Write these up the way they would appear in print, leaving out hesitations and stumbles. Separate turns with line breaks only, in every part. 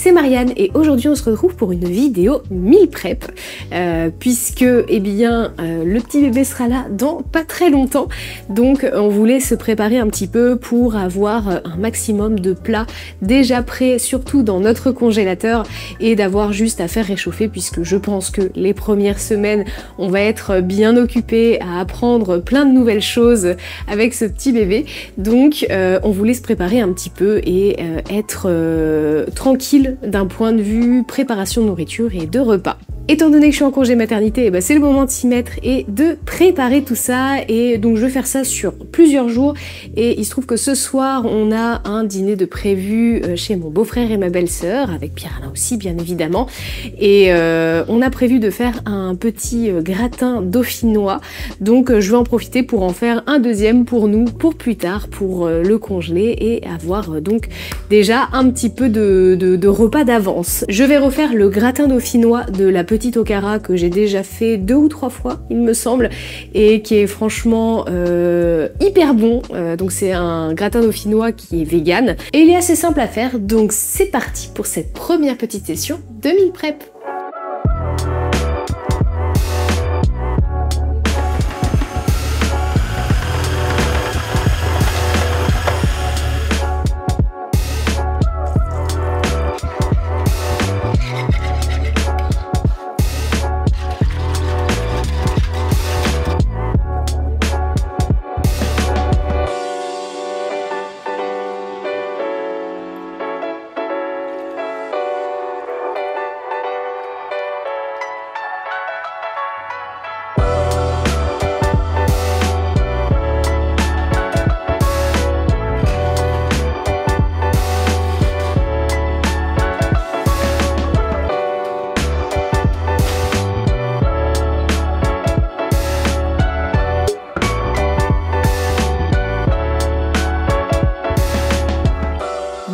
c'est Marianne et aujourd'hui on se retrouve pour une vidéo meal prep puisque eh bien le petit bébé sera là dans pas très longtemps, donc on voulait se préparer un petit peu pour avoir un maximum de plats déjà prêts, surtout dans notre congélateur, et d'avoir juste à faire réchauffer puisque je pense que les premières semaines on va être bien occupé à apprendre plein de nouvelles choses avec ce petit bébé, donc on voulait se préparer un petit peu et être tranquille d'un point de vue préparation de nourriture et de repas. Étant donné que je suis en congé maternité, eh ben c'est le moment de s'y mettre et de préparer tout ça, et donc je vais faire ça sur plusieurs jours, et il se trouve que ce soir on a un dîner de prévu chez mon beau-frère et ma belle-sœur, avec Pierre-Alain aussi bien évidemment, et on a prévu de faire un petit gratin dauphinois, donc je vais en profiter pour en faire un deuxième pour nous, pour plus tard, pour le congeler et avoir donc déjà un petit peu de repas d'avance. Je vais refaire le gratin dauphinois de la petite Okara que j'ai déjà fait 2 ou 3 fois il me semble, et qui est franchement hyper bon, donc c'est un gratin dauphinois qui est vegan et il est assez simple à faire, donc c'est parti pour cette première petite session de meal prep.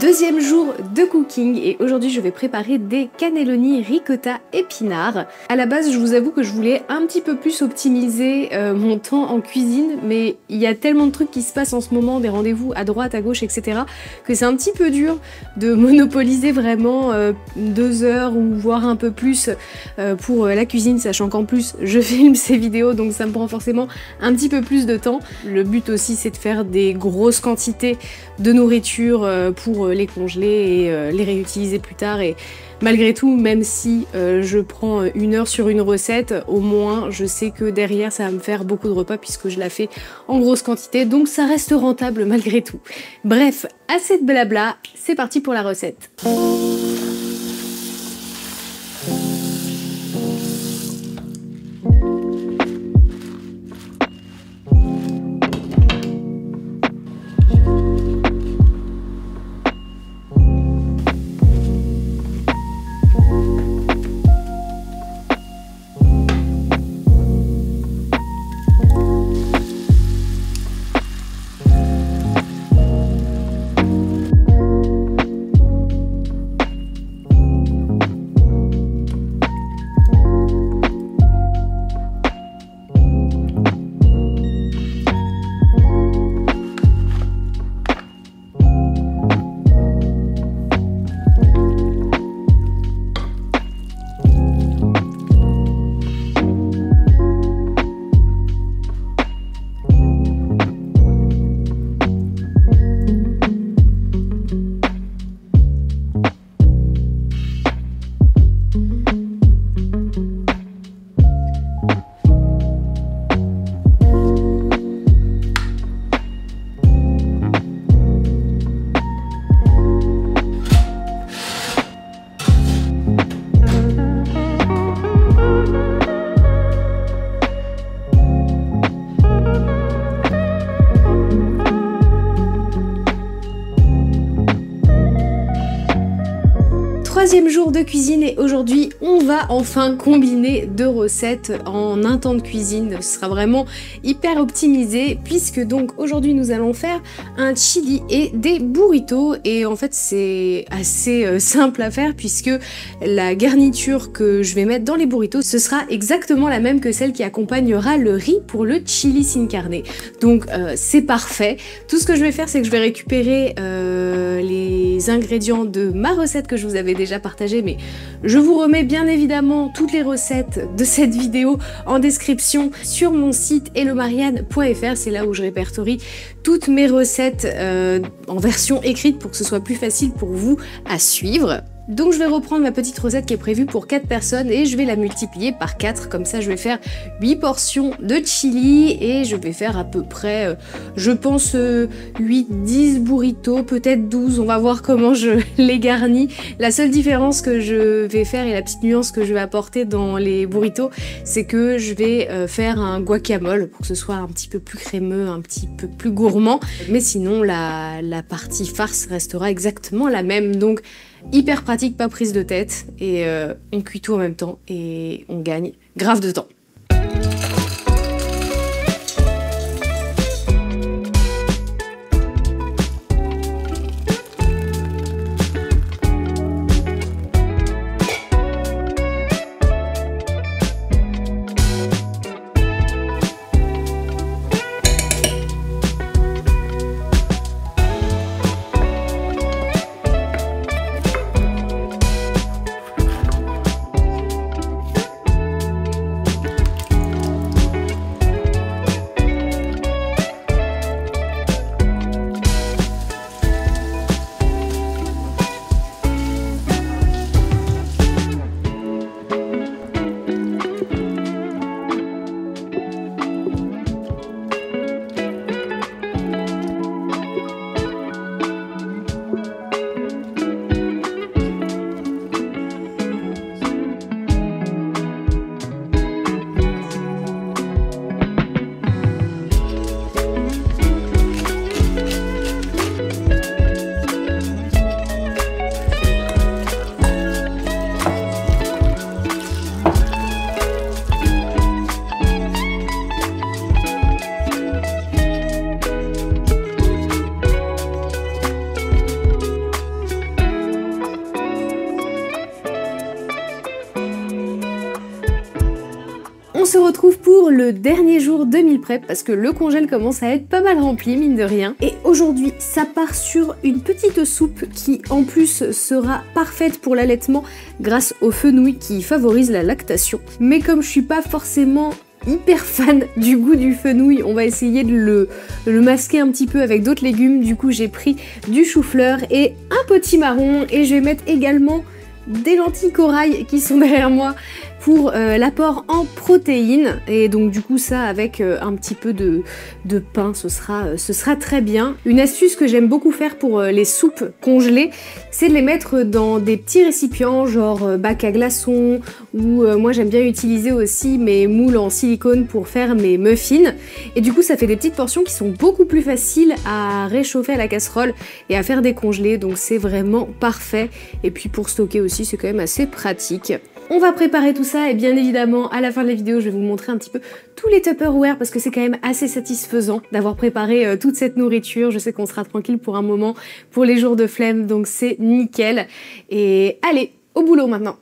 Deuxième jour de cooking, et aujourd'hui je vais préparer des cannelloni ricotta épinards. À la base, je vous avoue que je voulais un petit peu plus optimiser mon temps en cuisine, mais il y a tellement de trucs qui se passent en ce moment, des rendez-vous à droite, à gauche, etc., que c'est un petit peu dur de monopoliser vraiment 2 heures ou voire un peu plus pour la cuisine, sachant qu'en plus je filme ces vidéos, donc ça me prend forcément un petit peu plus de temps. Le but aussi c'est de faire des grosses quantités de nourriture pour les congeler et les réutiliser plus tard, et malgré tout, même si je prends 1 heure sur une recette, au moins je sais que derrière ça va me faire beaucoup de repas puisque je la fais en grosse quantité, donc ça reste rentable malgré tout. Bref, assez de blabla, c'est parti pour la recette. de cuisine et aujourd'hui on va enfin combiner 2 recettes en un temps de cuisine. Ce sera vraiment hyper optimisé puisque donc aujourd'hui nous allons faire un chili et des burritos et en fait c'est assez simple à faire puisque la garniture que je vais mettre dans les burritos ce sera exactement la même que celle qui accompagnera le riz pour le chili sin carne. Donc c'est parfait. Tout ce que je vais faire c'est que je vais récupérer les ingrédients de ma recette que je vous avais déjà partagée, mais je vous remets bien évidemment toutes les recettes de cette vidéo en description sur mon site helomarianne.fr. C'est là où je répertorie toutes mes recettes en version écrite pour que ce soit plus facile pour vous à suivre. Donc je vais reprendre ma petite recette qui est prévue pour 4 personnes et je vais la multiplier par 4, comme ça je vais faire 8 portions de chili et je vais faire à peu près, je pense 8-10 burritos, peut-être 12, on va voir comment je les garnis. La seule différence que je vais faire et la petite nuance que je vais apporter dans les burritos, c'est que je vais faire un guacamole pour que ce soit un petit peu plus crémeux, un petit peu plus gourmand, mais sinon la partie farce restera exactement la même. Donc hyper pratique, pas prise de tête et on cuit tout en même temps et on gagne grave de temps. On se retrouve pour le dernier jour de meal prep parce que le congèle commence à être pas mal rempli mine de rien. Et aujourd'hui ça part sur une petite soupe qui en plus sera parfaite pour l'allaitement grâce au fenouil qui favorise la lactation. Mais comme je suis pas forcément hyper fan du goût du fenouil, on va essayer de le masquer un petit peu avec d'autres légumes. Du coup j'ai pris du chou-fleur et un potimarron et je vais mettre également des lentilles corail qui sont derrière moi pour l'apport en protéines et donc du coup ça avec un petit peu de pain ce sera très bien. Une astuce que j'aime beaucoup faire pour les soupes congelées, c'est de les mettre dans des petits récipients genre bac à glaçons ou moi j'aime bien utiliser aussi mes moules en silicone pour faire mes muffins et du coup ça fait des petites portions qui sont beaucoup plus faciles à réchauffer à la casserole et à faire décongeler, donc c'est vraiment parfait. Et puis pour stocker aussi c'est quand même assez pratique. On va préparer tout ça et bien évidemment à la fin de la vidéo je vais vous montrer un petit peu tous les Tupperware parce que c'est quand même assez satisfaisant d'avoir préparé toute cette nourriture. Je sais qu'on sera tranquille pour un moment pour les jours de flemme, donc c'est nickel. Et allez, au boulot maintenant.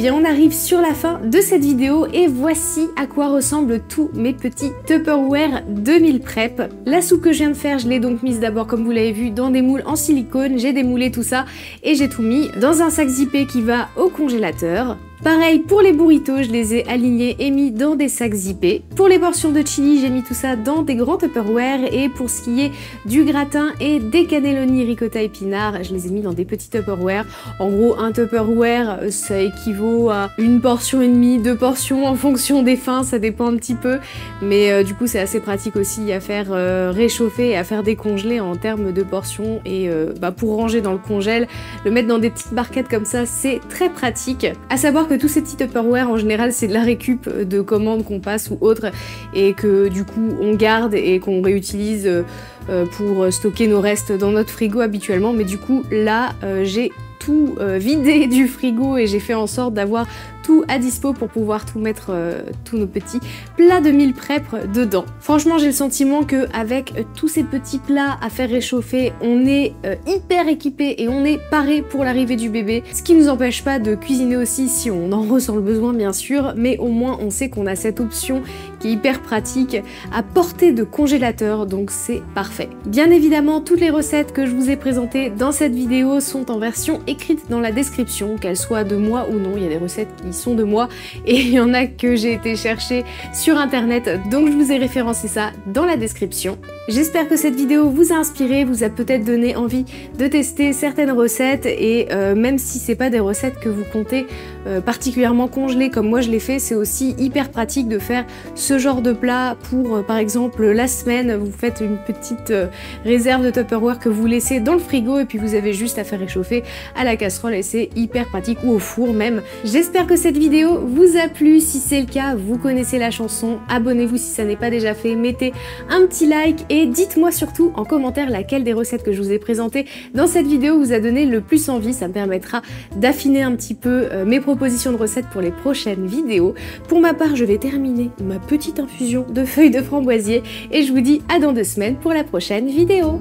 bien on arrive sur la fin de cette vidéo et voici à quoi ressemblent tous mes petits Tupperware de meal prep. La soupe que je viens de faire, je l'ai donc mise d'abord comme vous l'avez vu dans des moules en silicone, j'ai démoulé tout ça et j'ai tout mis dans un sac zippé qui va au congélateur. Pareil pour les burritos, je les ai alignés et mis dans des sacs zippés. Pour les portions de chili, j'ai mis tout ça dans des grands Tupperware et pour ce qui est du gratin et des cannelloni ricotta épinards, je les ai mis dans des petits Tupperware. En gros, un Tupperware, ça équivaut à une portion et demie, 2 portions en fonction des fins, ça dépend un petit peu. Mais du coup, c'est assez pratique aussi à faire réchauffer et à faire décongeler en termes de portions. Et pour ranger dans le congèle, le mettre dans des petites barquettes comme ça, c'est très pratique. À savoir que tous ces petits Tupperware en général c'est de la récup de commandes qu'on passe ou autre et que du coup on garde et qu'on réutilise pour stocker nos restes dans notre frigo habituellement, mais du coup là j'ai tout vidé du frigo et j'ai fait en sorte d'avoir tout à dispo pour pouvoir tout mettre, tous nos petits plats de meal prep dedans. Franchement, j'ai le sentiment que avec tous ces petits plats à faire réchauffer, on est hyper équipé et on est paré pour l'arrivée du bébé. Ce qui nous empêche pas de cuisiner aussi si on en ressent le besoin bien sûr, mais au moins on sait qu'on a cette option qui est hyper pratique à portée de congélateur, donc c'est parfait. Bien évidemment, toutes les recettes que je vous ai présentées dans cette vidéo sont en version écrite dans la description, qu'elles soient de moi ou non. Il y a des recettes qui sont de moi et il y en a que j'ai été chercher sur internet, donc je vous ai référencé ça dans la description. J'espère que cette vidéo vous a inspiré, vous a peut-être donné envie de tester certaines recettes et même si c'est pas des recettes que vous comptez particulièrement congelées comme moi je l'ai fait, c'est aussi hyper pratique de faire ce genre de plat pour par exemple la semaine, vous faites une petite réserve de Tupperware que vous laissez dans le frigo et puis vous avez juste à faire réchauffer à la casserole et c'est hyper pratique, ou au four même. J'espère que cette vidéo vous a plu, si c'est le cas, vous connaissez la chanson, abonnez-vous si ça n'est pas déjà fait, mettez un petit like et dites-moi surtout en commentaire laquelle des recettes que je vous ai présentées dans cette vidéo vous a donné le plus envie, ça me permettra d'affiner un petit peu mes propositions de recettes pour les prochaines vidéos. Pour ma part, je vais terminer ma petite infusion de feuilles de framboisier et je vous dis à dans 2 semaines pour la prochaine vidéo.